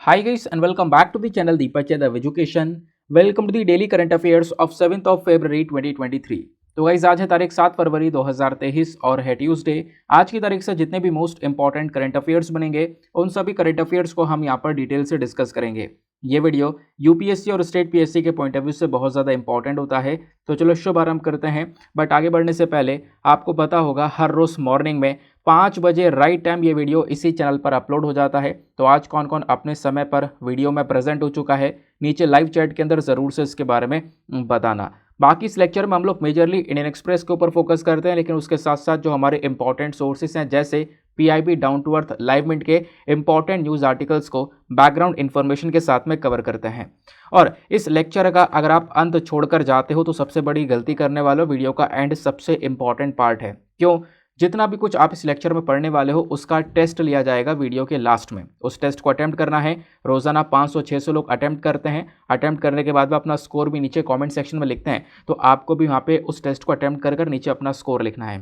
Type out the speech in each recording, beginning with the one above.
Hi guys and welcome back to the channel Deepak Yadav Education. Welcome to the daily current affairs of 7th of February 2023. तो guys आज है तारीख 7 फरवरी 2023 और है Tuesday. आज की तारीख से जितने भी मोस्ट इंपॉर्टेंट करंट अफेयर्स बनेंगे उन सभी करंट अफेयर्स को हम यहाँ पर डिटेल से डिस्कस करेंगे। ये वीडियो यूपीएससी और स्टेट पीएससी के पॉइंट ऑफ व्यू से बहुत ज़्यादा इंपॉर्टेंट होता है। तो चलो शुभारंभ करते हैं। बट आगे बढ़ने से पहले आपको पता होगा हर रोज़ मॉर्निंग में 5 बजे राइट टाइम ये वीडियो इसी चैनल पर अपलोड हो जाता है। तो आज कौन कौन अपने समय पर वीडियो में प्रेजेंट हो चुका है नीचे लाइव चैट के अंदर ज़रूर से इसके बारे में बताना। बाकी इस लेक्चर में हम लोग मेजरली इंडियन एक्सप्रेस के ऊपर फोकस करते हैं, लेकिन उसके साथ साथ जो हमारे इंपॉर्टेंट सोर्सेस हैं जैसे PIB, down to earth, live minute के इंपॉर्टेंट न्यूज़ आर्टिकल्स को बैकग्राउंड इन्फॉर्मेशन के साथ में कवर करते हैं। और इस लेक्चर का अगर आप अंत छोड़कर जाते हो तो सबसे बड़ी गलती करने वाले हो। वीडियो का एंड सबसे इंपॉर्टेंट पार्ट है। क्यों? जितना भी कुछ आप इस लेक्चर में पढ़ने वाले हो उसका टेस्ट लिया जाएगा वीडियो के लास्ट में। उस टेस्ट को अटेम्प्ट करना है। रोजाना 500-600 लोग अटेम्प्ट करते हैं। अटेम्प्ट करने के बाद में अपना स्कोर भी नीचे कमेंट सेक्शन में लिखते हैं। तो आपको भी वहाँ पे उस टेस्ट को अटेम्प्ट कर नीचे अपना स्कोर लिखना है।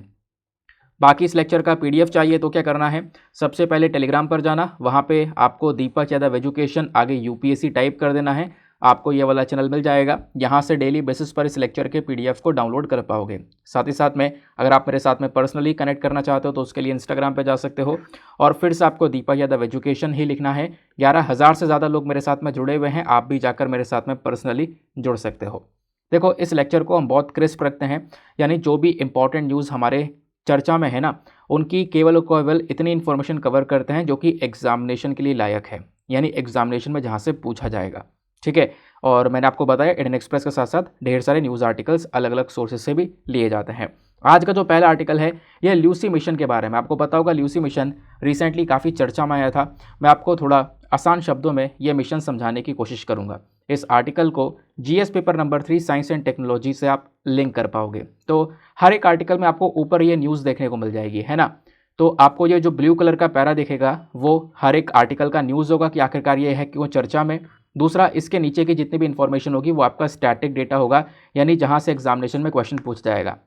बाकी इस लेक्चर का पीडीएफ चाहिए तो क्या करना है, सबसे पहले टेलीग्राम पर जाना, वहाँ पे आपको दीपक यादव एजुकेशन आगे यूपीएससी टाइप कर देना है। आपको ये वाला चैनल मिल जाएगा। यहाँ से डेली बेसिस पर इस लेक्चर के पीडीएफ को डाउनलोड कर पाओगे। साथ ही साथ में अगर आप मेरे साथ में पर्सनली कनेक्ट करना चाहते हो तो उसके लिए इंस्टाग्राम पे जा सकते हो और फिर से आपको दीपक यादव एजुकेशन ही लिखना है। 11,000 से ज़्यादा लोग मेरे साथ में जुड़े हुए हैं। आप भी जाकर मेरे साथ में पर्सनली जुड़ सकते हो। देखो, इस लेक्चर को हम बहुत क्रिस्प रखते हैं, यानी जो भी इंपॉर्टेंट न्यूज़ हमारे चर्चा में है ना, उनकी केवल और केवल इतनी इन्फॉर्मेशन कवर करते हैं जो कि एग्जामिनेशन के लिए लायक है, यानी एग्जामिनेशन में जहाँ से पूछा जाएगा। ठीक है। और मैंने आपको बताया इंडियन एक्सप्रेस के साथ साथ ढेर सारे न्यूज़ आर्टिकल्स अलग अलग सोर्सेज से भी लिए जाते हैं। आज का जो पहला आर्टिकल है यह ल्यूसी मिशन के बारे में। आपको पता होगा ल्यूसी मिशन रिसेंटली काफ़ी चर्चा में आया था। मैं आपको थोड़ा आसान शब्दों में यह मिशन समझाने की कोशिश करूँगा। इस आर्टिकल को GS paper number 3 science and technology से आप लिंक कर पाओगे। तो हर एक आर्टिकल में आपको ऊपर ये न्यूज़ देखने को मिल जाएगी, है ना। तो आपको ये जो ब्लू कलर का पैरा दिखेगा वो हर एक आर्टिकल का न्यूज़ होगा कि आखिरकार ये है क्यों चर्चा में। दूसरा, इसके नीचे की जितनी भी इन्फॉर्मेशन होगी वो आपका स्टैटिक डेटा होगा, यानी जहाँ से एग्जामिनेशन में क्वेश्चन पूछ जाएगा।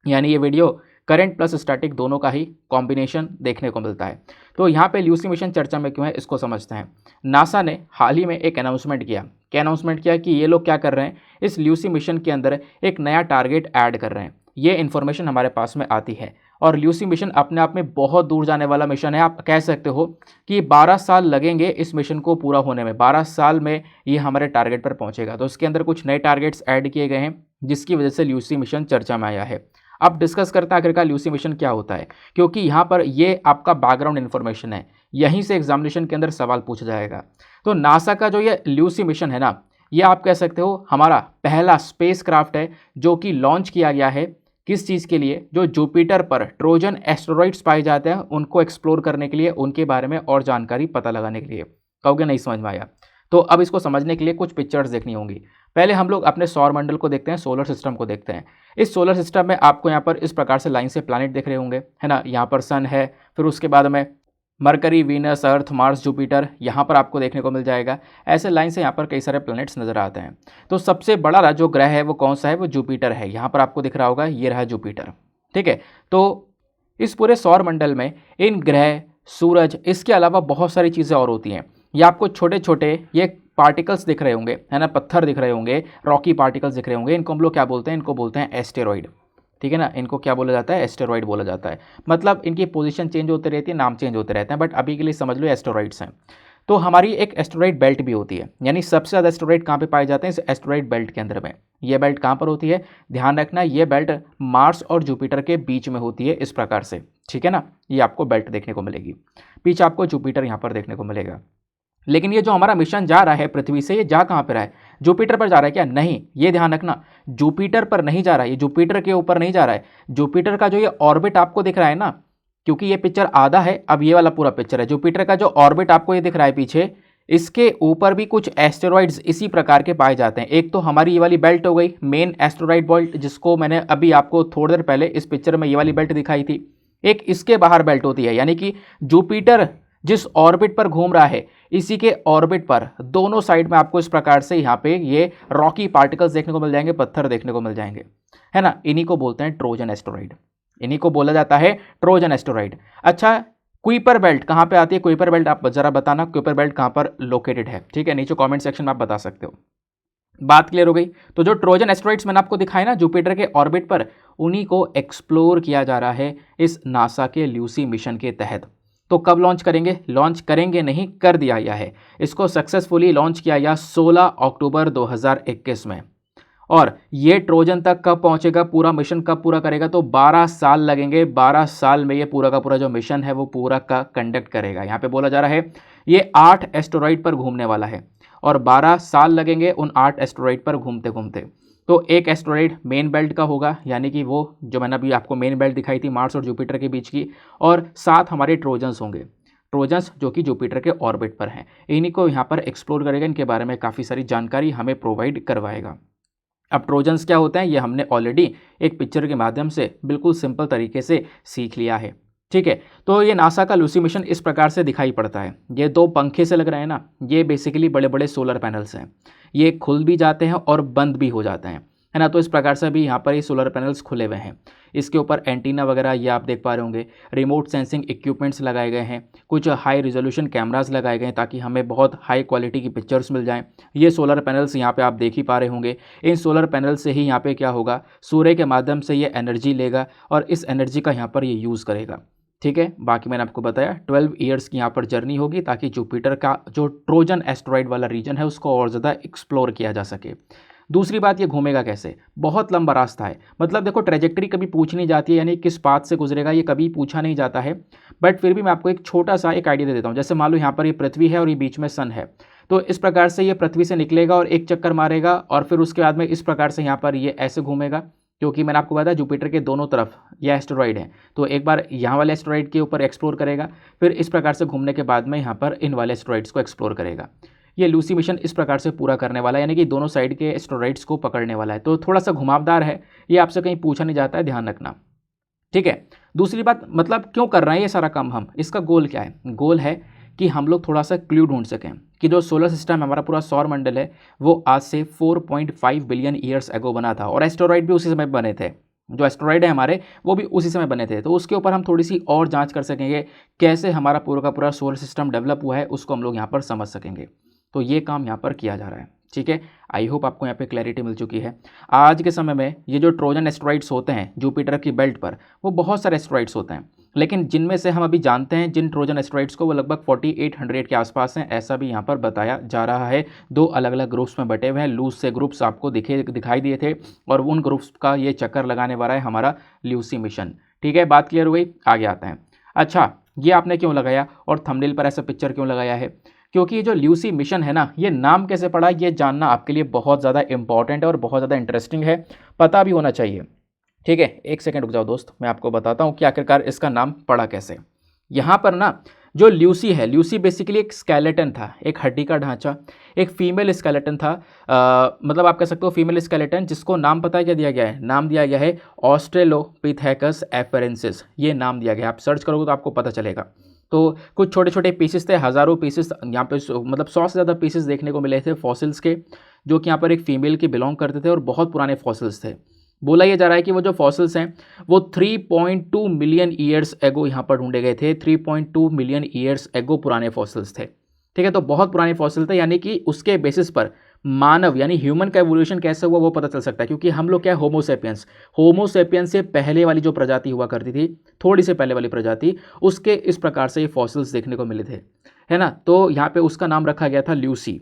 यानी ये वीडियो करंट प्लस स्टैटिक दोनों का ही कॉम्बिनेशन देखने को मिलता है। तो यहाँ पे ल्यूसी मिशन चर्चा में क्यों है इसको समझते हैं। नासा ने हाल ही में एक अनाउंसमेंट किया। क्या अनाउंसमेंट किया कि ये लोग क्या कर रहे हैं, इस ल्यूसी मिशन के अंदर एक नया टारगेट ऐड कर रहे हैं। ये इन्फॉर्मेशन हमारे पास में आती है। और ल्यूसी मिशन अपने आप में बहुत दूर जाने वाला मिशन है। आप कह सकते हो कि 12 साल लगेंगे इस मिशन को पूरा होने में। 12 साल में ये हमारे टारगेट पर पहुंचेगा। तो इसके अंदर कुछ नए टारगेट्स ऐड किए गए हैं जिसकी वजह से ल्यूसी मिशन चर्चा में आया है। अब डिस्कस करते हैं आखिरकार ल्यूसी मिशन क्या होता है, क्योंकि यहाँ पर ये आपका बैकग्राउंड इन्फॉर्मेशन है। यहीं से एग्जामिनेशन के अंदर सवाल पूछा जाएगा। तो नासा का जो ये ल्यूसी मिशन है ना, ये आप कह सकते हो हमारा पहला स्पेस क्राफ्ट है जो कि लॉन्च किया गया है। किस चीज़ के लिए? जो जुपिटर पर ट्रोजन एस्टेरॉइड्स पाए जाते हैं उनको एक्सप्लोर करने के लिए, उनके बारे में और जानकारी पता लगाने के लिए। कहोगे नहीं समझ में आया, तो अब इसको समझने के लिए कुछ पिक्चर्स देखनी होंगी। पहले हम लोग अपने सौर मंडल को देखते हैं, सोलर सिस्टम को देखते हैं। इस सोलर सिस्टम में आपको यहाँ पर इस प्रकार से लाइन से प्लैनेट दिख रहे होंगे, है ना। यहाँ पर सन है, फिर उसके बाद में मरकरी, वीनस, अर्थ, मार्स, जुपिटर यहाँ पर आपको देखने को मिल जाएगा। ऐसे लाइन से यहाँ पर कई सारे प्लैनेट्स नज़र आते हैं। तो सबसे बड़ा जो ग्रह है वो कौन सा है? वो जुपिटर है। यहाँ पर आपको दिख रहा होगा, ये रहा जुपिटर। ठीक है। तो इस पूरे सौर मंडल में इन ग्रह, सूरज, इसके अलावा बहुत सारी चीज़ें और होती हैं। ये आपको छोटे छोटे ये पार्टिकल्स दिख रहे होंगे, है ना, पत्थर दिख रहे होंगे, रॉकी पार्टिकल्स दिख रहे होंगे। इनको हम लोग क्या बोलते हैं? इनको बोलते हैं एस्टेरॉइड। ठीक है ना, इनको क्या बोला जाता है? एस्टेरॉइड बोला जाता है। मतलब इनकी पोजीशन चेंज होती रहती है, नाम चेंज होते रहते हैं, बट अभी के लिए समझ लो एस्टेरॉइड्स हैं। तो हमारी एक एस्टेरॉइड बेल्ट भी होती है, यानी सबसे ज़्यादा एस्टेरॉइड कहाँ पे पाए जाते हैं? इस एस्टेरॉइड बेल्ट के अंदर में। ये बेल्ट कहाँ पर होती है? ध्यान रखना, ये बेल्ट मार्स और जुपिटर के बीच में होती है, इस प्रकार से। ठीक है ना, ये आपको बेल्ट देखने को मिलेगी। पीछे आपको जुपिटर यहाँ पर देखने को मिलेगा। लेकिन ये जो हमारा मिशन जा रहा है पृथ्वी से, ये जा कहाँ पर रहा है? जुपिटर पर जा रहा है क्या? नहीं, ये ध्यान रखना, जुपिटर पर नहीं जा रहा है, ये जुपिटर के ऊपर नहीं जा रहा है। जुपिटर का जो ये ऑर्बिट आपको दिख रहा है ना, क्योंकि ये पिक्चर आधा है, अब ये वाला पूरा पिक्चर है। जुपिटर का जो ऑर्बिट आपको ये दिख रहा है पीछे, इसके ऊपर भी कुछ एस्टेरॉइड्स इसी प्रकार के पाए जाते हैं। एक तो हमारी ये वाली बेल्ट हो गई, मेन एस्टेरॉइड बेल्ट, जिसको मैंने अभी आपको थोड़ी देर पहले इस पिक्चर में ये वाली बेल्ट दिखाई थी। एक इसके बाहर बेल्ट होती है, यानी कि जुपिटर जिस ऑर्बिट पर घूम रहा है, इसी के ऑर्बिट पर दोनों साइड में आपको इस प्रकार से यहाँ पे ये रॉकी पार्टिकल्स देखने को मिल जाएंगे, पत्थर देखने को मिल जाएंगे, है ना। इन्हीं को बोलते हैं ट्रोजन एस्टेरॉइड। इन्हीं को बोला जाता है ट्रोजन एस्टेरॉइड। अच्छा, कुइपर बेल्ट कहाँ पे आती है? कुइपर बेल्ट आप जरा बताना, कुइपर बेल्ट कहाँ पर लोकेटेड है, ठीक है, नीचे कमेंट सेक्शन में आप बता सकते हो। बात क्लियर हो गई। तो जो ट्रोजन एस्टेरॉइड्स मैंने आपको दिखाए ना जुपिटर के ऑर्बिट पर, उन्हीं को एक्सप्लोर किया जा रहा है इस नासा के ल्यूसी मिशन के तहत। तो कब लॉन्च करेंगे? लॉन्च करेंगे नहीं, कर दिया गया है। इसको सक्सेसफुली लॉन्च किया गया 16 अक्टूबर 2021 में। और ये ट्रोजन तक कब पहुंचेगा, पूरा मिशन कब पूरा करेगा? तो 12 साल लगेंगे। 12 साल में ये पूरा का पूरा जो मिशन है वो पूरा का कंडक्ट करेगा। यहाँ पे बोला जा रहा है ये 8 एस्टेरॉइड पर घूमने वाला है और 12 साल लगेंगे उन 8 एस्टेरॉइड पर घूमते घूमते। तो एक एस्टेरॉइड मेन बेल्ट का होगा, यानी कि वो जो मैंने अभी आपको मेन बेल्ट दिखाई थी मार्स और जुपिटर के बीच की, और 7 हमारे ट्रोजन्स होंगे। ट्रोजन्स जो कि जुपिटर के ऑर्बिट पर हैं, इन्हीं को यहाँ पर एक्सप्लोर करेगा, इनके बारे में काफ़ी सारी जानकारी हमें प्रोवाइड करवाएगा। अब ट्रोजन्स क्या होते हैं ये हमने ऑलरेडी एक पिक्चर के माध्यम से बिल्कुल सिंपल तरीके से सीख लिया है, ठीक है। तो ये नासा का लूसी मिशन इस प्रकार से दिखाई पड़ता है। ये 2 पंखे से लग रहे हैं ना, ये बेसिकली बड़े बड़े सोलर पैनल्स हैं। ये खुल भी जाते हैं और बंद भी हो जाते हैं, है ना। तो इस प्रकार से भी यहाँ पर ये सोलर पैनल्स खुले हुए हैं। इसके ऊपर एंटीना वगैरह ये आप देख पा रहे होंगे, रिमोट सेंसिंग इक्विपमेंट्स लगाए गए हैं, कुछ हाई रिजोल्यूशन कैमरास लगाए गए हैं ताकि हमें बहुत हाई क्वालिटी की पिक्चर्स मिल जाएं। ये सोलर पैनल्स यहाँ पे आप देख ही पा रहे होंगे। इन सोलर पैनल से ही यहाँ पे क्या होगा, सूर्य के माध्यम से ये एनर्जी लेगा और इस एनर्जी का यहाँ पर ये यूज़ करेगा, ठीक है। बाकी मैंने आपको बताया 12 ईयर्स की यहाँ पर जर्नी होगी ताकि जुपिटर का जो ट्रोजन एस्टेरॉइड वाला रीजन है उसको और ज़्यादा एक्सप्लोर किया जा सके। दूसरी बात, ये घूमेगा कैसे? बहुत लंबा रास्ता है। मतलब देखो ट्रेजेक्टरी कभी पूछ नहीं जाती है, यानी किस पाथ से गुजरेगा ये कभी पूछा नहीं जाता है। बट फिर भी मैं आपको एक छोटा सा एक आइडिया दे देता हूँ। जैसे मान लो यहाँ पर ये पृथ्वी है और ये बीच में सन है, तो इस प्रकार से ये पृथ्वी से निकलेगा और एक चक्कर मारेगा और फिर उसके बाद में इस प्रकार से यहाँ पर ये ऐसे घूमेगा, क्योंकि मैंने आपको बताया जुपिटर के दोनों तरफ ये एस्टेरॉइड है। तो एक बार यहाँ वाले एस्टेरॉइड के ऊपर एक्सप्लोर करेगा, फिर इस प्रकार से घूमने के बाद में यहाँ पर इन वाले एस्टेरॉइड्स को एक्सप्लोर करेगा। ये लूसी मिशन इस प्रकार से पूरा करने वाला है, यानी कि दोनों साइड के एस्टेरॉइड्स को पकड़ने वाला है। तो थोड़ा सा घुमावदार है, ये आपसे कहीं पूछा नहीं जाता है, ध्यान रखना, ठीक है। दूसरी बात, मतलब क्यों कर रहे हैं ये सारा काम हम, इसका गोल क्या है? गोल है कि हम लोग थोड़ा सा क्लू ढूंढ सकें कि जो सोलर सिस्टम हमारा पूरा सौर मंडल है वो आज से 4.5 बिलियन ईयर्स एगो बना था और एस्टेरॉइड भी उसी समय बने थे। जो एस्टेरॉइड है हमारे वो भी उसी समय बने थे। तो उसके ऊपर हम थोड़ी सी और जांच कर सकेंगे, कैसे हमारा पूरा का पूरा सोलर सिस्टम डेवलप हुआ है उसको हम लोग यहाँ पर समझ सकेंगे। तो ये काम यहाँ पर किया जा रहा है, ठीक है। आई होप आपको यहाँ पे क्लैरिटी मिल चुकी है। आज के समय में ये जो ट्रोजन एस्टेरॉइड्स होते हैं जुपिटर की बेल्ट पर, वो बहुत सारे एस्टेरॉइड्स होते हैं, लेकिन जिनमें से हम अभी जानते हैं जिन ट्रोजन एस्टेरॉइड्स को, वो लगभग 4800 के आसपास हैं, ऐसा भी यहाँ पर बताया जा रहा है। 2 अलग अलग ग्रुप्स में बटे हुए हैं। लूज से ग्रुप्स आपको दिखाई दिए थे और उन ग्रुप्स का ये चक्कर लगाने वाला है हमारा ल्यूसी मिशन, ठीक है। बात क्लियर हो गई, आगे आते हैं। अच्छा, ये आपने क्यों लगाया और थंबनेल पर ऐसा पिक्चर क्यों लगाया है? क्योंकि ये जो ल्यूसी मिशन है ना, ये नाम कैसे पड़ा ये जानना आपके लिए बहुत ज़्यादा इंपॉर्टेंट है और बहुत ज़्यादा इंटरेस्टिंग है, पता भी होना चाहिए, ठीक है। एक सेकंड रुक जाओ दोस्त, मैं आपको बताता हूँ कि आखिरकार इसका नाम पड़ा कैसे। यहाँ पर ना जो ल्यूसी है, ल्यूसी बेसिकली एक स्केलेटन था, एक हड्डी का ढांचा, एक फीमेल स्केलेटन था। मतलब आप कह सकते हो फीमेल स्केलेटन, जिसको नाम पता है क्या दिया गया है? नाम दिया गया है ऑस्ट्रेलोपिथेकस एफरेंसिस, ये नाम दिया गया है। आप सर्च करोगे तो आपको पता चलेगा। तो कुछ छोटे छोटे पीसेस थे, हज़ारों पीसेस यहाँ पे, मतलब 100 से ज़्यादा पीसेस देखने को मिले थे फॉसिल्स के, जो कि यहाँ पर एक फीमेल के बिलोंग करते थे और बहुत पुराने फॉसिल्स थे। बोला ये जा रहा है कि वो जो फॉसिल्स हैं वो 3.2 मिलियन ईयर्स एगो यहाँ पर ढूंढे गए थे। 3.2 मिलियन ईयर्स एगो पुराने फॉसिल्स थे, ठीक है। तो बहुत पुराने फॉसिल थे, यानी कि उसके बेसिस पर मानव यानी ह्यूमन का एवोल्यूशन कैसे हुआ वो पता चल सकता है। क्योंकि हम लोग क्या है, होमोसेपियंस से पहले वाली जो प्रजाति हुआ करती थी, थोड़ी से पहले वाली प्रजाति, उसके इस प्रकार से ये फॉसिल्स देखने को मिले थे, है ना। तो यहाँ पे उसका नाम रखा गया था ल्यूसी।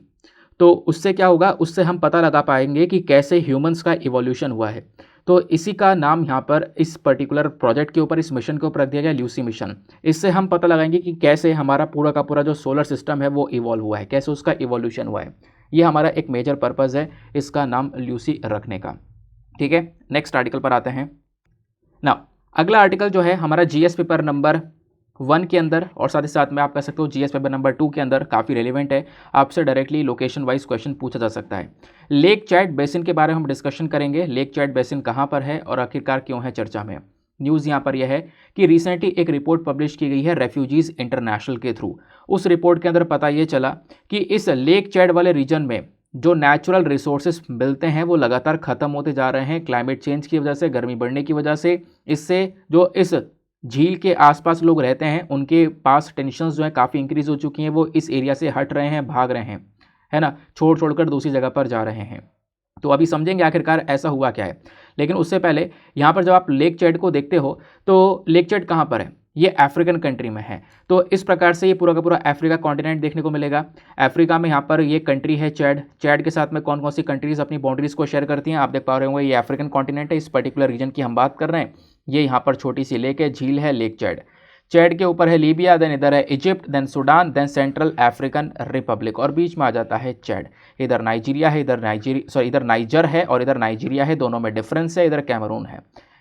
तो उससे क्या होगा, उससे हम पता लगा पाएंगे कि कैसे ह्यूमंस का इवोल्यूशन हुआ है। तो इसी का नाम यहाँ पर इस पर्टिकुलर प्रोजेक्ट के ऊपर, इस मिशन के ऊपर रख दिया गया ल्यूसी मिशन। इससे हम पता लगाएंगे कि कैसे हमारा पूरा का पूरा जो सोलर सिस्टम है वो इवॉल्व हुआ है, कैसे उसका इवोल्यूशन हुआ है। ये हमारा एक मेजर पर्पज़ है इसका नाम ल्यूसी रखने का, ठीक है। नेक्स्ट आर्टिकल पर आते हैं ना। अगला आर्टिकल जो है हमारा जीएस पेपर नंबर 1 के अंदर, और साथ ही साथ में आप कह सकते हो जीएस पेपर नंबर 2 के अंदर काफ़ी रेलिवेंट है। आपसे डायरेक्टली लोकेशन वाइज क्वेश्चन पूछा जा सकता है। लेक चैड बेसिन के बारे में हम डिस्कशन करेंगे। लेक चैड बेसिन कहाँ पर है और आखिरकार क्यों है चर्चा में। न्यूज़ यहाँ पर यह है कि रिसेंटली एक रिपोर्ट पब्लिश की गई है रेफ्यूजीज़ इंटरनेशनल के थ्रू। उस रिपोर्ट के अंदर पता ये चला कि इस लेक चैड वाले रीजन में जो नेचुरल रिसोर्सेज मिलते हैं वो लगातार ख़त्म होते जा रहे हैं क्लाइमेट चेंज की वजह से, गर्मी बढ़ने की वजह से। इससे जो इस झील के आसपास लोग रहते हैं, उनके पास टेंशन्स जो है काफ़ी इंक्रीज हो चुकी हैं, वो इस एरिया से हट रहे हैं, भाग रहे हैं, है ना, छोड़कर दूसरी जगह पर जा रहे हैं। तो अभी समझेंगे आखिरकार ऐसा हुआ क्या है। लेकिन उससे पहले यहाँ पर जब आप लेक चैड को देखते हो तो लेक चैड कहाँ पर है, ये अफ्रीकन कंट्री में है। तो इस प्रकार से ये पूरा का पूरा अफ्रीका कॉन्टिनेंट देखने को मिलेगा। अफ्रीका में यहाँ पर ये कंट्री है चैड। चैड के साथ में कौन कौन सी कंट्रीज अपनी बाउंड्रीज को शेयर करती हैं आप देख पा रहे होंगे, ये अफ्रीकन कॉन्टिनेंट है, इस पर्टिकुलर रीजन की हम बात कर रहे हैं। ये यहाँ पर छोटी सी लेक है, झील है, लेक चैड। चैड के ऊपर है लीबिया, देन इधर है Egypt, then Sudan, then Central African Republic, और बीच में आ जाता है चैड। इधर नाइजीरिया है, इधर नाइजर है और इधर नाइजीरिया है, दोनों में डिफरेंस है, इधर कैमरून है।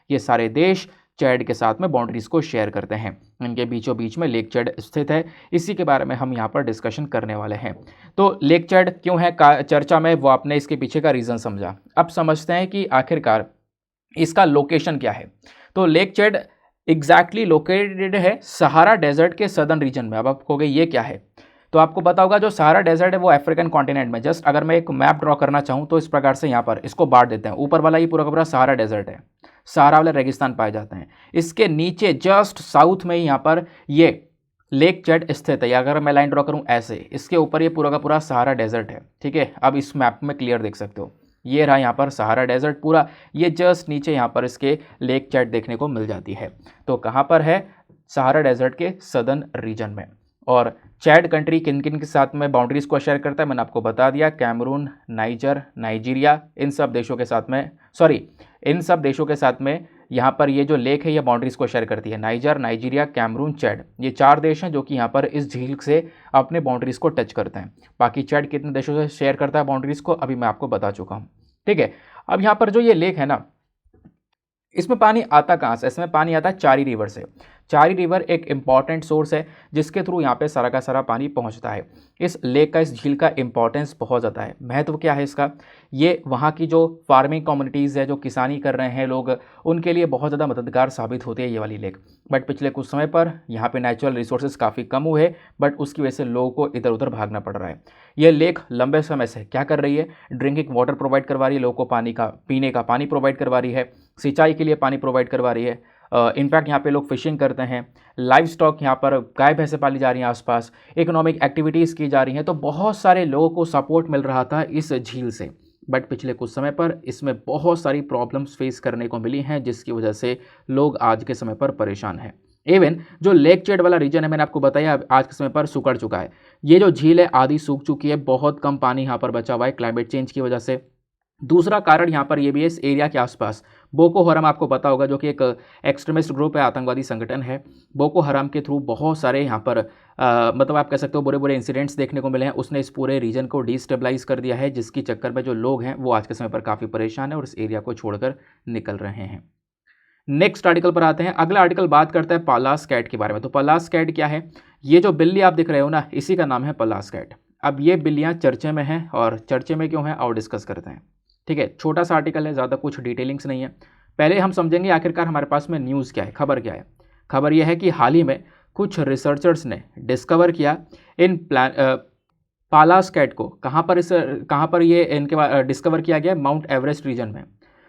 ये सारे देश चैड के साथ में बाउंड्रीज को शेयर करते हैं। इनके बीचों बीच में लेक चैड स्थित है, इसी के बारे में हम यहाँ पर डिस्कशन करने वाले हैं। तो लेक चैड क्यों है चर्चा में, वो आपने इसके पीछे का रीज़न समझा। अब समझते हैं कि आखिरकार इसका लोकेशन क्या है। तो लेक चैड एग्जैक्टली लोकेटेड है सहारा डेजर्ट के सदर्न रीजन में। अब आप कहोगे ये क्या है, तो आपको पता होगा जो सहारा डेजर्ट है वो अफ्रीकन कॉन्टिनेंट में, जस्ट अगर मैं एक मैप ड्रॉ करना चाहूँ तो इस प्रकार से यहाँ पर इसको बांट देते हैं। ऊपर वाला ये पूरा का पूरा सहारा डेजर्ट है, सहारा वाले रेगिस्तान पाए जाते हैं। इसके नीचे जस्ट साउथ में ही यहाँ पर ये लेक चैड स्थित है, या अगर मैं लाइन ड्रॉ करूँ ऐसे, इसके ऊपर ये पूरा का पूरा सहारा डेजर्ट है। ठीक है, अब इस मैप में क्लियर देख सकते हो, ये रहा यहाँ पर सहारा डेजर्ट पूरा, ये जस्ट नीचे यहाँ पर इसके लेक चैड देखने को मिल जाती है। तो कहाँ पर है, सहारा डेजर्ट के सदर्न रीजन में। और चैड कंट्री किन किन के साथ में बाउंड्रीज को शेयर करता है मैंने आपको बता दिया, कैमरून, नाइजर, नाइजीरिया, इन सब देशों के साथ में यहाँ पर ये जो लेक है ये बाउंड्रीज को शेयर करती है। नाइजर, नाइजीरिया, कैमरून, चैड, ये 4 देश हैं जो कि यहाँ पर इस झील से अपने बाउंड्रीज को टच करते हैं। बाकी चैड कितने देशों से शेयर करता है बाउंड्रीज को अभी मैं आपको बता चुका हूँ। ठीक है, अब यहाँ पर जो ये लेक है ना, इसमें पानी आता कहाँ से, इसमें पानी आता है चारी रिवर से। चारी रिवर एक इंपॉर्टेंट सोर्स है जिसके थ्रू यहाँ पे सारा का सारा पानी पहुँचता है। इस लेक का, इस झील का इंपॉर्टेंस बहुत ज़्यादा है। महत्व क्या है इसका, ये वहाँ की जो फार्मिंग कम्युनिटीज़ है, जो किसानी कर रहे हैं लोग, उनके लिए बहुत ज़्यादा मददगार साबित होती है ये वाली लेक। बट पिछले कुछ समय पर यहाँ पे नेचुरल रिसोर्सेज काफ़ी कम हुए, बट उसकी वजह से लोगों को इधर उधर भागना पड़ रहा है। ये लेक लंबे समय से क्या कर रही है, ड्रिंकिंग वाटर प्रोवाइड करवा रही है लोगों को, पानी का, पीने का पानी प्रोवाइड करवा रही है, सिंचाई के लिए पानी प्रोवाइड करवा रही है। इनफैक्ट यहाँ पे लोग फिशिंग करते हैं, लाइव स्टॉक यहाँ पर गाय भैंसें पाली जा रही हैं, आसपास इकोनॉमिक एक्टिविटीज़ की जा रही हैं। तो बहुत सारे लोगों को सपोर्ट मिल रहा था इस झील से। बट पिछले कुछ समय पर इसमें बहुत सारी प्रॉब्लम्स फेस करने को मिली हैं, जिसकी वजह से लोग आज के समय पर परेशान हैं। इवन जो लेक चैड वाला रीजन है मैंने आपको बताया आज के समय पर सुखड़ चुका है। ये जो झील है आधी सूख चुकी है, बहुत कम पानी यहाँ पर बचा हुआ है क्लाइमेट चेंज की वजह से। दूसरा कारण यहाँ पर ये भी है, इस एरिया के आसपास बोको हराम आपको पता होगा, जो कि एक एक्सट्रीमिस्ट ग्रुप है, आतंकवादी संगठन है। बोको हराम के थ्रू बहुत सारे यहाँ पर मतलब आप कह सकते हो बुरे बुरे इंसिडेंट्स देखने को मिले हैं। उसने इस पूरे रीजन को डिस्टेबलाइज कर दिया है, जिसके चक्कर में जो लोग हैं वो आज के समय पर काफ़ी परेशान हैं और इस एरिया को छोड़कर निकल रहे हैं। नेक्स्ट आर्टिकल पर आते हैं। अगला आर्टिकल बात करता है पलास कैट के बारे में। तो पलास कैट क्या है, ये जो बिल्ली आप दिख रहे हो ना, इसी का नाम है पलास कैट। अब ये बिल्लियाँ चर्चे में हैं, और चर्चे में क्यों हैं और डिस्कस करते हैं। ठीक है, छोटा सा आर्टिकल है, ज़्यादा कुछ डिटेलिंग्स नहीं है। पहले हम समझेंगे आखिरकार हमारे पास में न्यूज़ क्या है, खबर क्या है। खबर यह है कि हाल ही में कुछ रिसर्चर्स ने डिस्कवर किया इन पालास कैट को। कहाँ पर ये इनके डिस्कवर किया गया, माउंट एवरेस्ट रीजन में।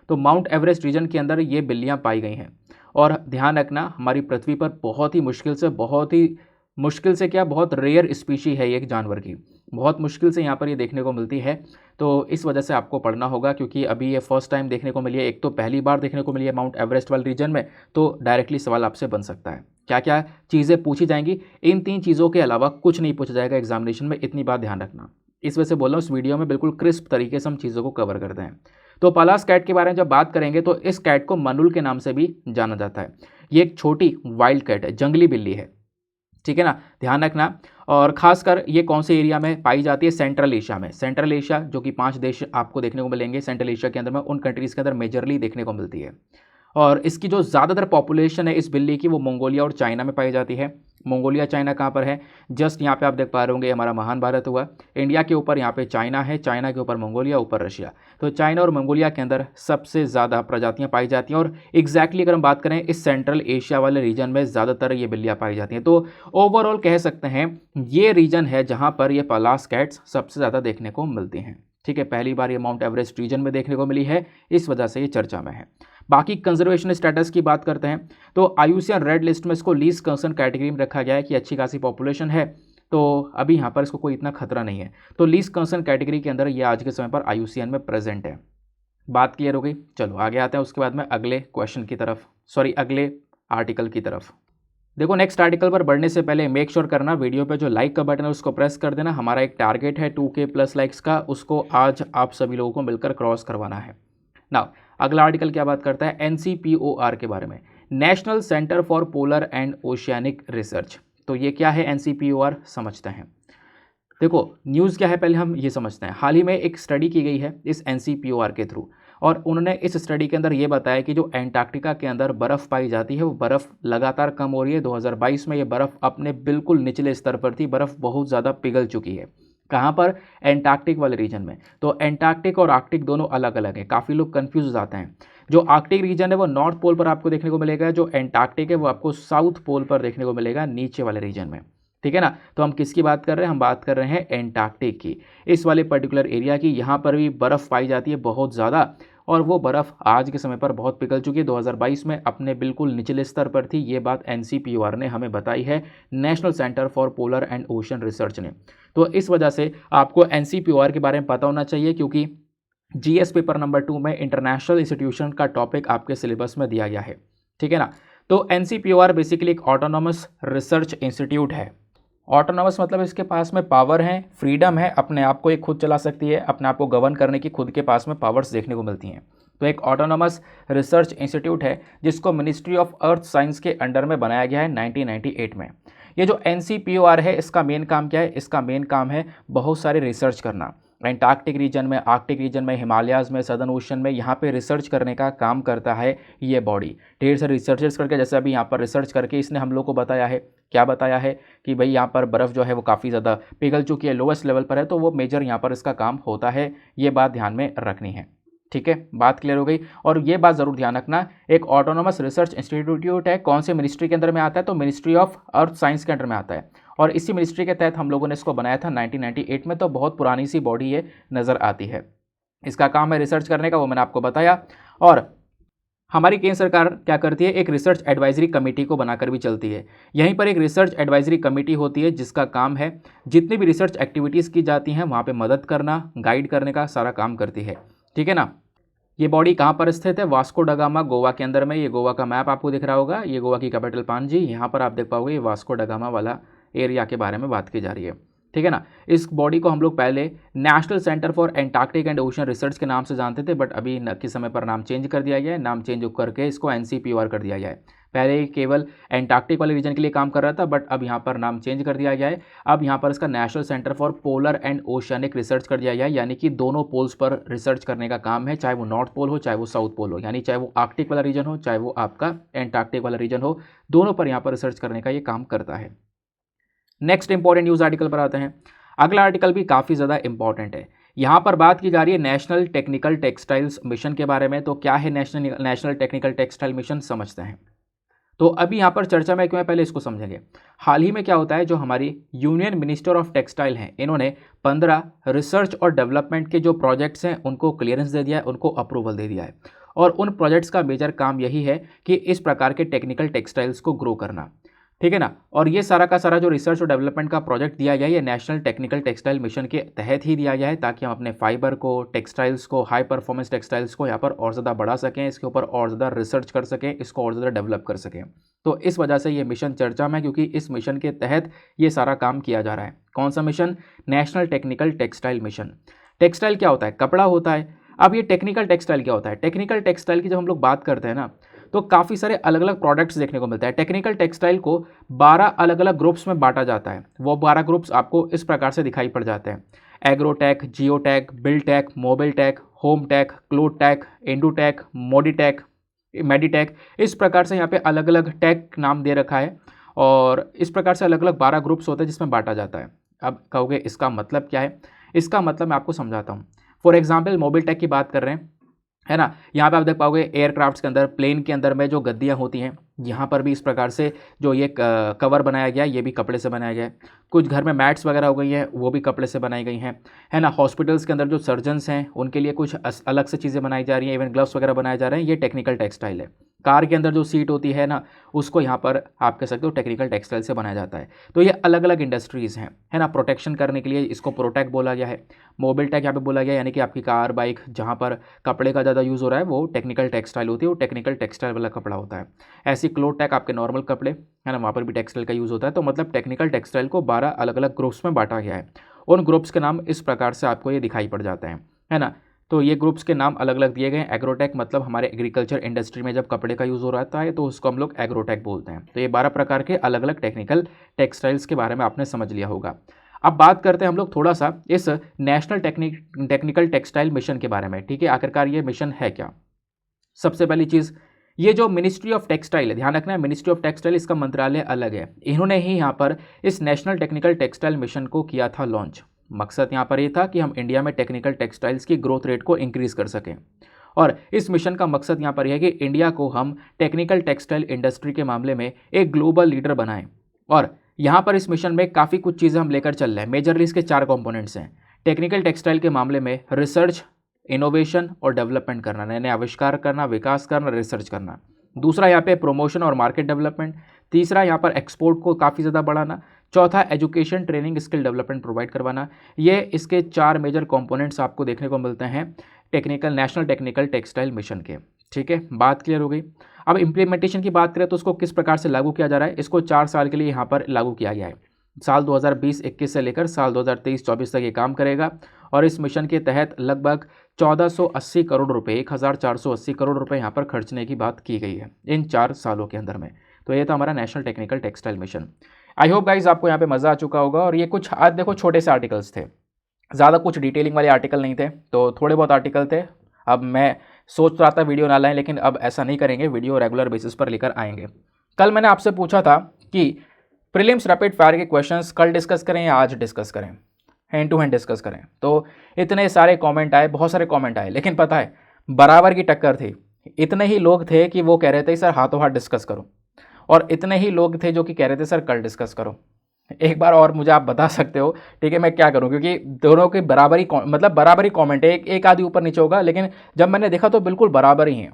तो माउंट एवरेस्ट रीजन के अंदर ये बिल्लियाँ पाई गई हैं। और ध्यान रखना, हमारी पृथ्वी पर बहुत ही मुश्किल से क्या, बहुत रेयर स्पीशी है ये एक जानवर की, बहुत मुश्किल से यहाँ पर ये देखने को मिलती है। तो इस वजह से आपको पढ़ना होगा, क्योंकि अभी ये फर्स्ट टाइम देखने को मिली है। एक तो पहली बार देखने को मिली है माउंट एवरेस्ट वाले रीजन में, तो डायरेक्टली सवाल आपसे बन सकता है। क्या क्या चीज़ें पूछी जाएंगी, इन 3 चीज़ों के अलावा कुछ नहीं पूछा जाएगा एग्जामिनेशन में, इतनी बात ध्यान रखना। इस वजह से बोल रहा हूँ, इस वीडियो में बिल्कुल क्रिस्प तरीके से हम चीज़ों को कवर करते हैं। तो पलास कैट के बारे में जब बात करेंगे तो इस कैट को मनुल के नाम से भी जाना जाता है। ये एक छोटी वाइल्ड कैट है, जंगली बिल्ली है। ठीक है ना, ध्यान रखना। और खासकर ये कौन से एरिया में पाई जाती है, सेंट्रल एशिया में। सेंट्रल एशिया जो कि 5 देश आपको देखने को मिलेंगे सेंट्रल एशिया के अंदर में, उन कंट्रीज़ के अंदर मेजरली देखने को मिलती है। और इसकी जो ज़्यादातर पॉपुलेशन है इस बिल्ली की, वो मंगोलिया और चाइना में पाई जाती है। मंगोलिया चाइना कहाँ पर है, जस्ट यहाँ पे आप देख पा रहे होंगे, हमारा महान भारत हुआ, इंडिया के ऊपर यहाँ पे चाइना है, चाइना के ऊपर मंगोलिया, ऊपर रशिया। तो चाइना और मंगोलिया के अंदर सबसे ज़्यादा प्रजातियाँ पाई जाती हैं। और एग्जैक्टली अगर हम बात करें, इस सेंट्रल एशिया वाले रीजन में ज़्यादातर ये बिल्लियाँ पाई जाती हैं। तो ओवरऑल कह सकते हैं ये रीजन है जहाँ पर ये पलास कैट्स सबसे ज़्यादा देखने को मिलती हैं। ठीक है, पहली बार ये माउंट एवरेस्ट रीजन में देखने को मिली है, इस वजह से ये चर्चा में है। बाकी कंजर्वेशन स्टेटस की बात करते हैं तो IUCN रेड लिस्ट में इसको लीस्ट कंसर्न कैटेगरी में रखा गया है कि अच्छी खासी पॉपुलेशन है, तो अभी यहाँ पर इसको कोई इतना खतरा नहीं है, तो लीस्ट कंसर्न कैटेगरी के अंदर ये आज के समय पर IUCN में प्रेजेंट है। बात क्लियर हो गई। चलो आगे आते हैं उसके बाद में अगले क्वेश्चन की तरफ, अगले आर्टिकल की तरफ। देखो नेक्स्ट आर्टिकल पर बढ़ने से पहले मेक श्योर करना वीडियो पे जो लाइक का बटन है उसको प्रेस कर देना। हमारा एक टारगेट है 2K प्लस लाइक्स का, उसको आज आप सभी लोगों को मिलकर क्रॉस करवाना है। नाउ अगला आर्टिकल क्या बात करता है, NCPOR के बारे में, national centre for polar and oceanic research. तो ये क्या है NCPOR, समझते हैं। देखो न्यूज़ क्या है पहले हम ये समझते हैं। हाल ही में एक स्टडी की गई है इस NCPOR के थ्रू, और उन्होंने इस स्टडी के अंदर ये बताया कि जो एंटार्क्टिका के अंदर बर्फ़ पाई जाती है वो बर्फ़ लगातार कम हो रही है। 2022 में ये बर्फ़ अपने बिल्कुल निचले स्तर पर थी, बर्फ़ बहुत ज़्यादा पिघल चुकी है। कहाँ पर, एंटार्क्टिक वाले रीजन में। तो एंटार्क्टिक और आर्कटिक दोनों अलग अलग हैं, काफ़ी लोग कन्फ्यूज हो जाते हैं। जो आर्कटिक रीजन है वो नॉर्थ पोल पर आपको देखने को मिलेगा, जो एंटार्क्टिक है वो आपको साउथ पोल पर देखने को मिलेगा, नीचे वाले रीजन में। ठीक है ना, तो हम किसकी बात कर रहे हैं, हम बात कर रहे हैं एंटार्क्टिक की, इस वाले पर्टिकुलर एरिया की। यहाँ पर भी बर्फ़ पाई जाती है बहुत ज़्यादा, और वो बर्फ़ आज के समय पर बहुत पिघल चुकी है। 2022 में अपने बिल्कुल निचले स्तर पर थी। ये बात NCPOR ने हमें बताई है, national centre for polar and ocean research ने। तो इस वजह से आपको NCPOR के बारे में पता होना चाहिए, क्योंकि GS पेपर नंबर 2 में इंटरनेशनल इंस्टीट्यूशन का टॉपिक आपके सिलेबस में दिया गया है। ठीक है ना, तो NCPOR बेसिकली एक ऑटोनॉमस रिसर्च इंस्टीट्यूट है। ऑटोनॉमस मतलब इसके पास में पावर है, फ्रीडम है, अपने आप को ये खुद चला सकती है, अपने आप को गवर्न करने की खुद के पास में पावर्स देखने को मिलती हैं। तो एक ऑटोनॉमस रिसर्च इंस्टीट्यूट है जिसको मिनिस्ट्री ऑफ अर्थ साइंस के अंडर में बनाया गया है 1998 में। ये जो NCPOR है इसका मेन काम क्या है, इसका मेन काम है बहुत सारे रिसर्च करना। एंटार्क्टिक रीजन में, आर्कटिक रीजन में, हिमालयाज़ में, सदर्न ओशन में, यहाँ पे रिसर्च करने का काम करता है ये बॉडी। ढेर सारे रिसर्चर्स करके, जैसे अभी यहाँ पर रिसर्च करके इसने हम लोग को बताया है, क्या बताया है कि भाई यहाँ पर बर्फ़ जो है वो काफ़ी ज़्यादा पिघल चुकी है, लोएस्ट लेवल पर है, तो वो मेजर यहाँ पर इसका काम होता है। ये बात ध्यान में रखनी है। ठीक है, बात क्लियर हो गई। और ये बात ज़रूर ध्यान रखना, एक ऑटोनॉमस रिसर्च इंस्टीट्यूट है, कौन से मिनिस्ट्री के अंदर में आता है, तो मिनिस्ट्री ऑफ अर्थ साइंस के अंडर में आता है, और इसी मिनिस्ट्री के तहत हम लोगों ने इसको बनाया था 1998 में। तो बहुत पुरानी सी बॉडी ये नज़र आती है। इसका काम है रिसर्च करने का, वो मैंने आपको बताया। और हमारी केंद्र सरकार क्या करती है, एक रिसर्च एडवाइजरी कमेटी को बनाकर भी चलती है। यहीं पर एक रिसर्च एडवाइजरी कमेटी होती है जिसका काम है जितनी भी रिसर्च एक्टिविटीज़ की जाती हैं वहाँ पे मदद करना, गाइड करने का सारा काम करती है। ठीक है ना, ये बॉडी कहाँ पर स्थित है, वास्को ड गामा गोवा के अंदर में। ये गोवा का मैप आपको दिख रहा होगा, ये गोवा की कैपिटल पानजी, यहाँ पर आप देख पाओगे ये वास्को ड गामा वाला एरिया के बारे में बात की जा रही है। ठीक है ना, इस बॉडी को हम लोग पहले national centre for Antarctic and ocean research के नाम से जानते थे, बट अभी के समय पर नाम चेंज कर दिया गया है। नाम चेंज करके इसको NCPOR कर दिया गया है। पहले केवल एंटार्क्टिक वाले रीजन के लिए काम कर रहा था, बट अब यहाँ पर नाम चेंज कर दिया गया है। अब यहाँ पर इसका national centre for polar and oceanic research कर दिया गया है, यानी कि दोनों पोल्स पर रिसर्च करने का काम है, चाहे वो नॉर्थ पोल हो चाहे वो साउथ पोल हो, यानी चाहे वो आर्कटिक वाला रीजन हो चाहे वो आपका एंटार्क्टिक वाला रीजन हो, दोनों पर यहाँ पर रिसर्च करने का ये काम करता है। नेक्स्ट इंपॉर्टेंट न्यूज़ आर्टिकल पर आते हैं। अगला आर्टिकल भी काफ़ी ज़्यादा इंपॉर्टेंट है। यहाँ पर बात की जा रही है नेशनल टेक्निकल टेक्सटाइल्स मिशन के बारे में। तो क्या है नेशनल टेक्निकल टेक्सटाइल मिशन, समझते हैं। तो अभी यहाँ पर चर्चा में क्यों है, पहले इसको समझेंगे। हाल ही में क्या होता है, जो हमारी यूनियन मिनिस्टर ऑफ टेक्सटाइल हैं, इन्होंने 15 रिसर्च और डेवलपमेंट के जो प्रोजेक्ट्स हैं उनको क्लियरेंस दे दिया है, उनको अप्रूवल दे दिया है। और उन प्रोजेक्ट्स का मेजर काम यही है कि इस प्रकार के टेक्निकल टेक्सटाइल्स को ग्रो करना। ठीक है ना, और ये सारा का सारा जो रिसर्च और डेवलपमेंट का प्रोजेक्ट दिया गया है ये नेशनल टेक्निकल टेक्सटाइल मिशन के तहत ही दिया गया है, ताकि हम अपने फाइबर को, टेक्सटाइल्स को, हाई परफॉर्मेंस टेक्सटाइल्स को यहाँ पर और ज़्यादा बढ़ा सकें, इसके ऊपर और ज़्यादा रिसर्च कर सकें, इसको और ज़्यादा डेवलप कर सकें। तो इस वजह से ये मिशन चर्चा में है, क्योंकि इस मिशन के तहत ये सारा काम किया जा रहा है। कौन सा mission, national technical textile mission. Textile क्या होता है, कपड़ा होता है। अब ये टेक्निकल टेक्सटाइल क्या होता है, टेक्निकल टेक्सटाइल की जब हम लोग बात करते हैं ना, तो काफ़ी सारे अलग अलग प्रोडक्ट्स देखने को मिलता है। टेक्निकल टेक्सटाइल को 12 अलग अलग ग्रुप्स में बांटा जाता है। वो 12 ग्रुप्स आपको इस प्रकार से दिखाई पड़ जाते हैं: agrotech, geotech, Biltech, mobiltech, hometech, क्लोथटेक, इंडुटेक, मोडिटेक, Meditech. इस प्रकार से यहाँ पे अलग अलग टेक नाम दे रखा है, और इस प्रकार से अलग अलग 12 ग्रुप्स होते हैं जिसमें बांटा जाता है। अब कहोगे इसका मतलब क्या है, इसका मतलब मैं आपको समझाता हूँ। फॉर एग्जाम्पल मोबिलटेक की बात कर रहे हैं, है ना, यहाँ पे आप देख पाओगे एयरक्राफ्ट्स के अंदर, प्लेन के अंदर में जो गद्दियाँ होती हैं, यहाँ पर भी इस प्रकार से जो ये कवर बनाया गया है ये भी कपड़े से बनाया गया है। कुछ घर में मैट्स वगैरह हो गई हैं वो भी कपड़े से बनाई गई हैं, है ना। हॉस्पिटल्स के अंदर जो सर्जन्स हैं उनके लिए कुछ अलग से चीज़ें बनाई जा रही हैं, इवन ग्लव्स वगैरह बनाए जा रहे हैं, ये टेक्निकल टेक्सटाइल है। कार के अंदर जो सीट होती है ना उसको यहाँ पर आप कह सकते हो टेक्निकल टेक्सटाइल से बनाया जाता है। तो ये अलग अलग इंडस्ट्रीज़ हैं, है ना। प्रोटेक्शन करने के लिए इसको प्रोटेक बोला गया है, मोबिल टेक यहाँ पे बोला गया, यानी कि आपकी कार बाइक जहाँ पर कपड़े का ज़्यादा यूज़ हो रहा है वो टेक्निकल टेक्सटाइल होती है, वो टेक्निकल टेक्सटाइल वाला कपड़ा होता है। ऐसी क्लोथ टेक आपके नॉर्मल कपड़े, है ना, वहाँ पर भी टेक्सटाइल का यूज़ होता है। तो मतलब टेक्निकल टेक्सटाइल को 12 अलग अलग ग्रुप्स में बांटा गया है। उन ग्रुप्स के नाम इस प्रकार से आपको ये दिखाई पड़ जाते हैं, है ना। तो ये ग्रुप्स के नाम अलग अलग दिए गए हैं। एग्रोटेक मतलब हमारे एग्रीकल्चर इंडस्ट्री में जब कपड़े का यूज़ हो रहा है तो उसको हम लोग एग्रोटेक बोलते हैं। तो ये 12 प्रकार के अलग अलग टेक्निकल टेक्सटाइल्स के बारे में आपने समझ लिया होगा। अब बात करते हैं हम लोग थोड़ा सा इस नेशनल टेक्निकल टेक्सटाइल मिशन के बारे में, ठीक है। आखिरकार ये मिशन है क्या। सबसे पहली चीज़, ये जो मिनिस्ट्री ऑफ टेक्सटाइल है, ध्यान रखना है मिनिस्ट्री ऑफ टेक्सटाइल इसका मंत्रालय अलग है। इन्होंने ही यहाँ पर इस नेशनल टेक्निकल टेक्सटाइल मिशन को किया था लॉन्च। मकसद यहाँ पर ये था कि हम इंडिया में टेक्निकल टेक्सटाइल्स की ग्रोथ रेट को इंक्रीज कर सकें। और इस मिशन का मकसद यहाँ पर यह है कि इंडिया को हम टेक्निकल टेक्सटाइल इंडस्ट्री के मामले में एक ग्लोबल लीडर बनाएं। और यहाँ पर इस मिशन में काफ़ी कुछ चीज़ें हम लेकर चल रहे हैं। मेजरली इसके 4 कंपोनेंट्स हैं। टेक्निकल टेक्सटाइल के मामले में रिसर्च, इनोवेशन और डेवलपमेंट करना, नए नए आविष्कार करना, विकास करना, रिसर्च करना। दूसरा यहाँ पे प्रमोशन और मार्केट डेवलपमेंट। तीसरा यहाँ पर एक्सपोर्ट को काफ़ी ज़्यादा बढ़ाना। चौथा education, training, skill development provide करवाना। ये इसके 4 मेजर कंपोनेंट्स आपको देखने को मिलते हैं नेशनल टेक्निकल टेक्सटाइल मिशन के, ठीक है। बात क्लियर हो गई। अब इम्प्लीमेंटेशन की बात करें तो उसको किस प्रकार से लागू किया जा रहा है। इसको 4 साल के लिए यहाँ पर लागू किया गया है। साल 2020-21 से लेकर साल 2023-24 तक ये काम करेगा। और इस मिशन के तहत लगभग 1480 करोड़ रुपए, 1480 करोड़ रुपए यहाँ पर खर्चने की बात की गई है इन 4 सालों के अंदर में। तो ये था हमारा national technical textile mission. I hope guys आपको यहाँ पे मज़ा आ चुका होगा। और ये कुछ आज देखो छोटे से आर्टिकल्स थे, ज़्यादा कुछ डिटेलिंग वाले आर्टिकल नहीं थे, तो थोड़े बहुत आर्टिकल थे। अब मैं सोच रहा था वीडियो ना लाएं, लेकिन अब ऐसा नहीं करेंगे, वीडियो रेगुलर बेसिस पर लेकर आएंगे। कल मैंने आपसे पूछा था कि प्रीलिम्स रैपिड फायर के क्वेश्चंस कल डिस्कस करें या आज डिस्कस करें, हैंड टू हैंड डिस्कस करें। तो इतने सारे कमेंट आए, बहुत सारे कमेंट आए, लेकिन पता है बराबर की टक्कर थी। इतने ही लोग थे कि वो कह रहे थे सर हाथों हाथ डिस्कस करो, और इतने ही लोग थे जो कि कह रहे थे सर कल डिस्कस करो। एक बार और मुझे आप बता सकते हो, ठीक है, मैं क्या करूं, क्योंकि दोनों की बराबरी मतलब बराबरी कमेंट है, एक आदि ऊपर नीचे होगा, लेकिन जब मैंने देखा तो बिल्कुल बराबर ही हैं।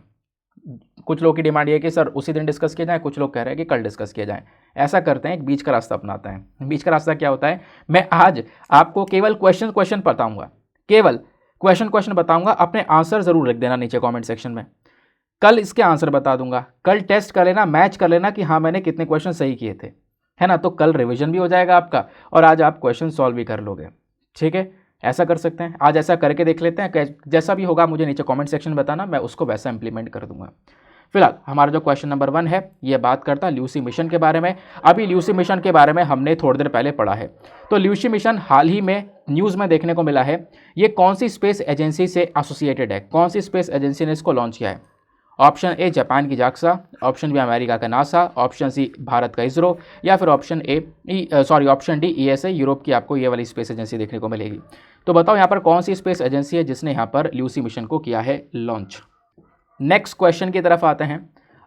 कुछ लोग की डिमांड ये है कि सर उसी दिन डिस्कस किया जाए, कुछ लोग कह रहे हैं कि कल डिस्कस किया जाए। ऐसा करते हैं, एक बीच का रास्ता अपनाते हैं। बीच का रास्ता क्या होता है, मैं आज आपको केवल क्वेश्चन बताऊंगा, केवल क्वेश्चन बताऊंगा। अपने आंसर जरूर लिख देना नीचे कॉमेंट सेक्शन में। कल इसके आंसर बता दूंगा। कल टेस्ट कर लेना, मैच कर लेना कि हाँ मैंने कितने क्वेश्चन सही किए थे, है ना। तो कल रिवीजन भी हो जाएगा आपका और आज आप क्वेश्चन सॉल्व भी कर लोगे, ठीक है। ऐसा कर सकते हैं, आज ऐसा करके देख लेते हैं। जैसा भी होगा मुझे नीचे कमेंट सेक्शन में बताना, मैं उसको वैसा इंप्लीमेंट कर दूंगा। फिलहाल हमारा जो क्वेश्चन नंबर 1 है ये बात करता है ल्यूसी मिशन के बारे में। अभी ल्यूसी मिशन के बारे में हमने थोड़ी देर पहले पढ़ा है। तो ल्यूसी मिशन हाल ही में न्यूज़ में देखने को मिला है। ये कौन सी स्पेस एजेंसी से एसोसिएटेड है, कौन सी स्पेस एजेंसी ने इसको लॉन्च किया है। ऑप्शन ए जापान की जाक्सा, ऑप्शन बी अमेरिका का नासा, ऑप्शन सी भारत का इसरो, या फिर ऑप्शन डी ESA यूरोप की आपको ये वाली स्पेस एजेंसी देखने को मिलेगी। तो बताओ यहाँ पर कौन सी स्पेस एजेंसी है जिसने यहाँ पर ल्यूसी मिशन को किया है लॉन्च। नेक्स्ट क्वेश्चन की तरफ आते हैं।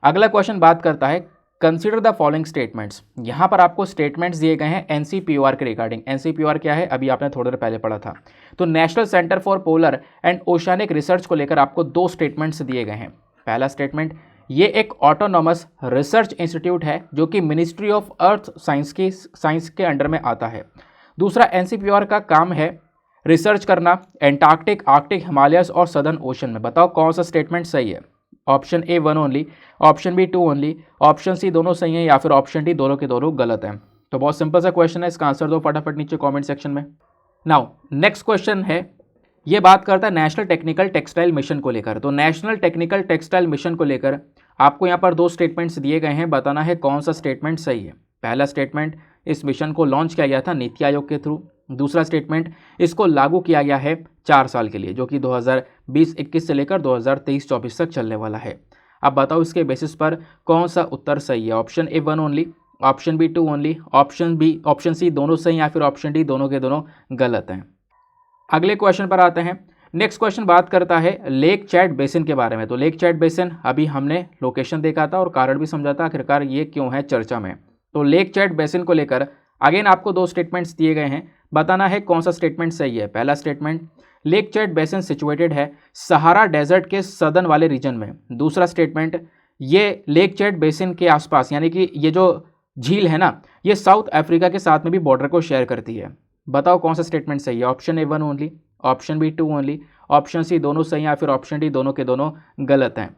अगला क्वेश्चन बात करता है कंसीडर द फॉलोइंग स्टेटमेंट्स। यहाँ पर आपको स्टेटमेंट्स दिए गए हैं NCPOR के रिगार्डिंग। NCPOR क्या है, अभी आपने थोड़ी देर पहले पढ़ा था। तो national centre for polar and oceanic research को लेकर आपको 2 स्टेटमेंट्स दिए गए हैं। पहला स्टेटमेंट, ये एक ऑटोनॉमस रिसर्च इंस्टीट्यूट है जो कि मिनिस्ट्री ऑफ अर्थ साइंस के अंडर में आता है। दूसरा, NCPOR का काम है रिसर्च करना एंटार्क्टिक, आर्कटिक, हिमालयस और सदर्न ओशन में। बताओ कौन सा स्टेटमेंट सही है। Option A 1 only, option B 2 only, option C दोनों सही है, या फिर ऑप्शन डी दोनों के दोनों गलत हैं। तो बहुत सिंपल सा क्वेश्चन है, इसका आंसर दो फटाफट नीचे कमेंट सेक्शन में। नाउ नेक्स्ट क्वेश्चन है, ये बात करता है नेशनल टेक्निकल टेक्सटाइल मिशन को लेकर। तो नेशनल टेक्निकल टेक्सटाइल मिशन को लेकर आपको यहाँ पर 2 स्टेटमेंट्स दिए गए हैं, बताना है कौन सा स्टेटमेंट सही है। पहला स्टेटमेंट, इस मिशन को लॉन्च किया गया था नीति आयोग के थ्रू। दूसरा स्टेटमेंट, इसको लागू किया गया है 4 साल के लिए, जो कि 2020-21 से लेकर 2023-24 तक चलने वाला है। अब बताओ इसके बेसिस पर कौन सा उत्तर सही है। Option A 1 only, option B 2 only, option C दोनों सही, या फिर ऑप्शन डी दोनों के दोनों गलत हैं। अगले क्वेश्चन पर आते हैं। नेक्स्ट क्वेश्चन बात करता है लेक चैड बेसिन के बारे में। तो लेक चैड बेसिन अभी हमने लोकेशन देखा था और कारण भी समझा था आखिरकार ये क्यों है चर्चा में। तो लेक चैड बेसिन को लेकर अगेन आपको दो स्टेटमेंट्स दिए गए हैं, बताना है कौन सा स्टेटमेंट सही है। पहला statement, lake Chad basin situated है सहारा डेजर्ट के सदर्न वाले रीजन में। दूसरा स्टेटमेंट, ये लेक चैड बेसिन के आसपास यानी कि ये जो झील है ना, ये साउथ अफ्रीका के साथ में भी बॉर्डर को शेयर करती है। बताओ कौन सा स्टेटमेंट सही है। Option A 1 only, option B 2 only, option C दोनों सही हैं या फिर ऑप्शन डी दोनों के दोनों गलत हैं।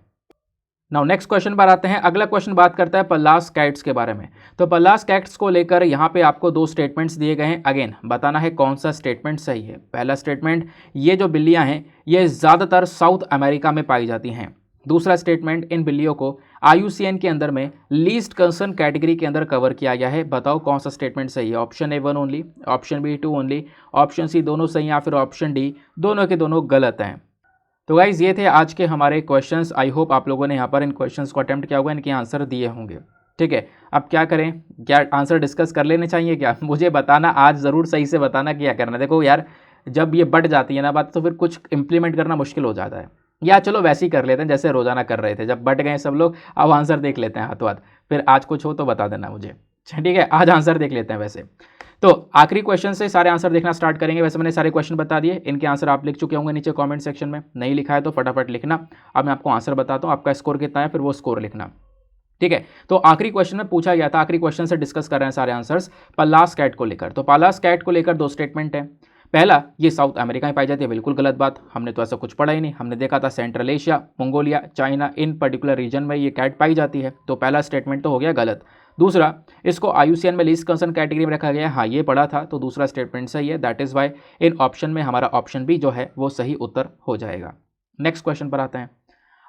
नाउ नेक्स्ट क्वेश्चन पर आते हैं। अगला क्वेश्चन बात करता है पल्लास कैट्स के बारे में। तो पल्लास कैट्स को लेकर यहाँ पे आपको दो स्टेटमेंट्स दिए गए हैं, अगेन बताना है कौन सा स्टेटमेंट सही है। पहला स्टेटमेंट, ये जो बिल्लियाँ हैं ये ज़्यादातर साउथ अमेरिका में पाई जाती हैं। दूसरा स्टेटमेंट, इन बिल्लियों को IUCN के अंदर में लीस्ट कंसर्न कैटेगरी के अंदर कवर किया गया है। बताओ कौन सा स्टेटमेंट सही है। Option A 1 only, option B 2 only, option C दोनों सही या फिर ऑप्शन डी दोनों के दोनों गलत हैं। तो गाइज ये थे आज के हमारे क्वेश्चंस। आई होप आप लोगों ने यहाँ पर इन क्वेश्चंस को अटेम्प्ट किया होगा, इनके आंसर दिए होंगे। ठीक है, अब क्या करें, क्या आंसर डिस्कस कर लेने चाहिए क्या? मुझे बताना आज ज़रूर सही से बताना क्या करना। देखो यार, जब ये बढ़ जाती है ना बात तो फिर कुछ इंप्लीमेंट करना मुश्किल हो जाता है। या चलो वैसे ही कर लेते हैं जैसे रोजाना कर रहे थे, जब बट गए सब लोग अब आंसर देख लेते हैं हाथों हाथ। फिर आज कुछ हो तो बता देना मुझे, ठीक है? आज आंसर देख लेते हैं। वैसे तो आखिरी क्वेश्चन से सारे आंसर देखना स्टार्ट करेंगे। वैसे मैंने सारे क्वेश्चन बता दिए, इनके आंसर आप लिख चुके होंगे नीचे कमेंट सेक्शन में। नहीं लिखा है तो फटाफट लिखना। अब मैं आपको आंसर बताता हूँ, आपका स्कोर कितना है फिर वो स्कोर लिखना। ठीक है, तो आखिरी क्वेश्चन में पूछा गया था, आखिरी क्वेश्चन से डिस्कस कर रहे हैं सारे आंसर्स पल्लास कैट को लेकर। तो पल्लास कैट को लेकर दो स्टेटमेंट है। पहला, ये साउथ अमेरिका में पाई जाती है, बिल्कुल गलत बात। हमने तो ऐसा कुछ पढ़ा ही नहीं। हमने देखा था सेंट्रल एशिया, मंगोलिया, चाइना, इन पर्टिकुलर रीजन में ये कैट पाई जाती है। तो पहला स्टेटमेंट तो हो गया गलत। दूसरा, इसको IUCN में लीस्ट कंसर्न कैटेगरी में रखा गया है, हाँ ये पढ़ा था, तो दूसरा स्टेटमेंट सही है। That is why in option में हमारा ऑप्शन बी जो है वो सही उत्तर हो जाएगा। नेक्स्ट क्वेश्चन पर आते हैं।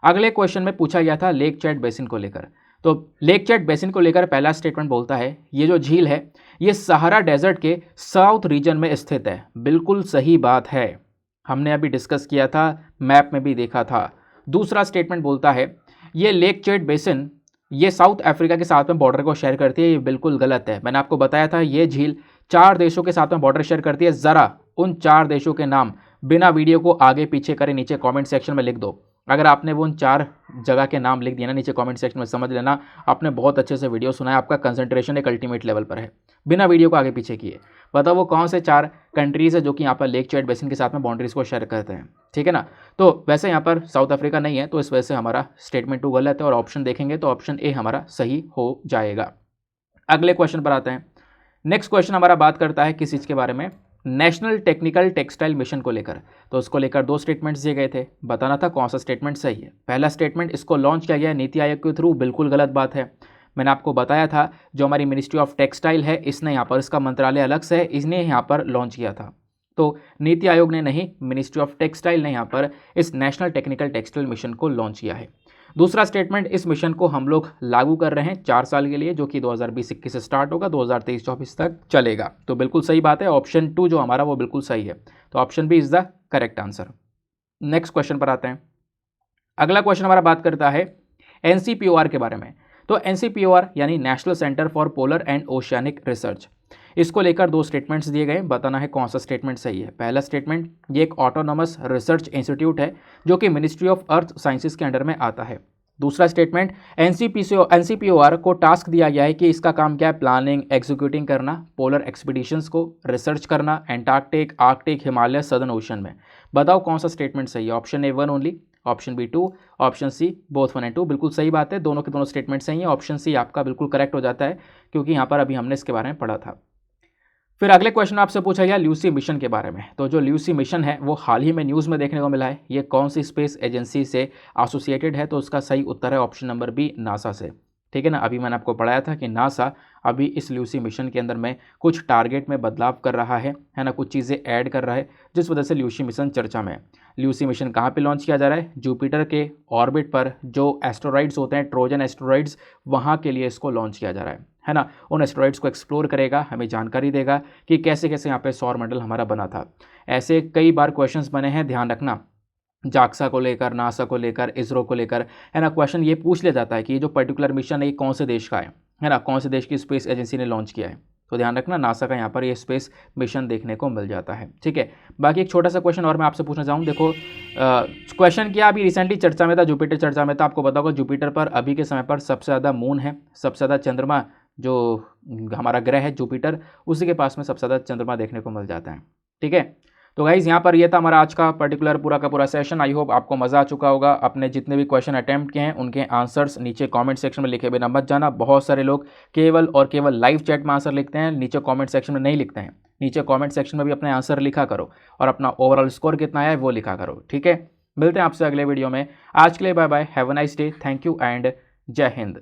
अगले क्वेश्चन में पूछा गया था लेक चैड बेसिन को लेकर। तो लेक चैड बेसिन को लेकर पहला स्टेटमेंट बोलता है ये जो झील है ये सहारा डेजर्ट के साउथ रीजन में स्थित है। बिल्कुल सही बात है, हमने अभी डिस्कस किया था, मैप में भी देखा था। दूसरा स्टेटमेंट बोलता है ये लेक चैड बेसिन ये साउथ अफ्रीका के साथ में बॉर्डर को शेयर करती है, ये बिल्कुल गलत है। मैंने आपको बताया था ये झील 4 देशों के साथ में बॉर्डर शेयर करती है। ज़रा उन 4 देशों के नाम बिना वीडियो को आगे पीछे करे नीचे कमेंट सेक्शन में लिख दो। अगर आपने वो उन 4 जगह के नाम लिख दिए ना नीचे कमेंट सेक्शन में, समझ लेना आपने बहुत अच्छे से वीडियो सुना है, आपका कंसंट्रेशन एक अल्टीमेट लेवल पर है, बिना वीडियो को आगे पीछे किए। बताओ वो कौन से 4 कंट्रीज़ है जो कि यहाँ पर लेक चैड बेसिन के साथ में बाउंड्रीज को शेयर करते हैं, ठीक है ना? तो वैसे यहाँ पर साउथ अफ्रीका नहीं है, तो इस वजह से हमारा स्टेटमेंट 2 गलत है और ऑप्शन देखेंगे तो ऑप्शन ए हमारा सही हो जाएगा। अगले क्वेश्चन पर आते हैं। नेक्स्ट क्वेश्चन हमारा बात करता है किस चीज़ के बारे में, नेशनल टेक्निकल टेक्सटाइल मिशन को लेकर। तो उसको लेकर 2 स्टेटमेंट्स दिए गए थे, बताना था कौन सा स्टेटमेंट सही है। पहला स्टेटमेंट, इसको लॉन्च किया गया है नीति आयोग के थ्रू, बिल्कुल गलत बात है। मैंने आपको बताया था जो हमारी मिनिस्ट्री ऑफ टेक्सटाइल है इसने यहाँ पर, इसका मंत्रालय अलग से है, इसने यहाँ पर लॉन्च किया था। तो नीति आयोग ने नहीं, मिनिस्ट्री ऑफ टेक्सटाइल ने यहाँ पर इस नेशनल टेक्निकल टेक्सटाइल मिशन को लॉन्च किया है। दूसरा स्टेटमेंट, इस मिशन को हम लोग लागू कर रहे हैं 4 साल के लिए, जो कि 2020-21 से स्टार्ट होगा, 2023-24 तक चलेगा। तो बिल्कुल सही बात है, ऑप्शन 2 जो हमारा वो बिल्कुल सही है। तो option B is the correct answer. Next question पर आते हैं। अगला क्वेश्चन हमारा बात करता है NCPOR के बारे में। तो NCPOR यानी national centre for polar and oceanic research, इसको लेकर 2 स्टेटमेंट्स दिए गए, बताना है कौन सा स्टेटमेंट सही है। पहला स्टेटमेंट, ये एक ऑटोनॉमस रिसर्च इंस्टीट्यूट है जो कि मिनिस्ट्री ऑफ अर्थ साइंसेज के अंडर में आता है। दूसरा स्टेटमेंट, NCPOR को टास्क दिया गया है कि इसका काम क्या है, प्लानिंग एग्जीक्यूटिंग करना, पोलर एक्सपीडिशंस को रिसर्च करना Antarctic, Arctic, Himalaya, Southern Ocean में। बताओ कौन सा स्टेटमेंट सही है। Option A 1 only, option B 2, option C both 1 and 2। बिल्कुल सही बात है, दोनों के दोनों स्टेटमेंट सही है। ऑप्शन सी आपका बिल्कुल करेक्ट हो जाता है क्योंकि यहाँ पर अभी हमने इसके बारे में पढ़ा था। फिर अगले क्वेश्चन आपसे पूछा गया ल्यूसी मिशन के बारे में। तो जो ल्यूसी मिशन है वो हाल ही में न्यूज़ में देखने को मिला है, ये कौन सी स्पेस एजेंसी से एसोसिएटेड है? तो उसका सही उत्तर है ऑप्शन नंबर बी, नासा से। ठीक है ना, अभी मैंने आपको पढ़ाया था कि नासा अभी इस ल्यूसी मिशन के अंदर में कुछ टारगेट में बदलाव कर रहा है ना, कुछ चीज़ें ऐड कर रहा है, जिस वजह से ल्यूसी मिशन चर्चा में है। ल्यूसी मिशन कहाँ पे लॉन्च किया जा रहा है? जुपिटर के ऑर्बिट पर जो एस्टेरॉइड्स होते हैं, ट्रोजन एस्टेरॉइड्स, वहाँ के लिए इसको लॉन्च किया जा रहा है ना। उन एस्टेरॉइड्स को एक्सप्लोर करेगा, हमें जानकारी देगा कि कैसे कैसे यहाँ पे सौर मंडल हमारा बना था। ऐसे कई बार क्वेश्चंस बने हैं, ध्यान रखना, जाक्सा को लेकर, नासा को लेकर, इसरो को लेकर, है ना। क्वेश्चन ये पूछ लिया जाता है कि ये जो पर्टिकुलर मिशन है ये कौन से देश का है ना, कौन से देश की स्पेस एजेंसी ने लॉन्च किया है। तो ध्यान रखना नासा का यहाँ पर ये स्पेस मिशन देखने को मिल जाता है। ठीक है, बाकी एक छोटा सा क्वेश्चन और मैं आपसे पूछना चाहूँ। देखो क्वेश्चन क्या अभी रिसेंटली चर्चा में था, जुपिटर चर्चा में था। आपको पता होगा जुपिटर पर अभी के समय पर सबसे ज़्यादा मून है, सबसे ज़्यादा चंद्रमा, जो हमारा ग्रह है जुपिटर, उसी के पास में सबसे ज़्यादा चंद्रमा देखने को मिल जाता है। ठीक है, तो गाइज़ यहाँ पर ये था हमारा आज का पर्टिकुलर पूरा का पूरा सेशन। आई होप आपको मज़ा आ चुका होगा। अपने जितने भी क्वेश्चन अटैम्प्ट किए हैं उनके आंसर्स नीचे कमेंट सेक्शन में लिखे बिना मत जाना। बहुत सारे लोग केवल और केवल लाइव चैट में आंसर लिखते हैं, नीचे कमेंट सेक्शन में नहीं लिखते हैं। नीचे कमेंट सेक्शन में भी अपने आंसर लिखा करो और अपना ओवरऑल स्कोर कितना आया है वो लिखा करो। ठीक है, मिलते हैं आपसे अगले वीडियो में। आज के लिए bye bye, have a nice day, thank you and Jai Hind.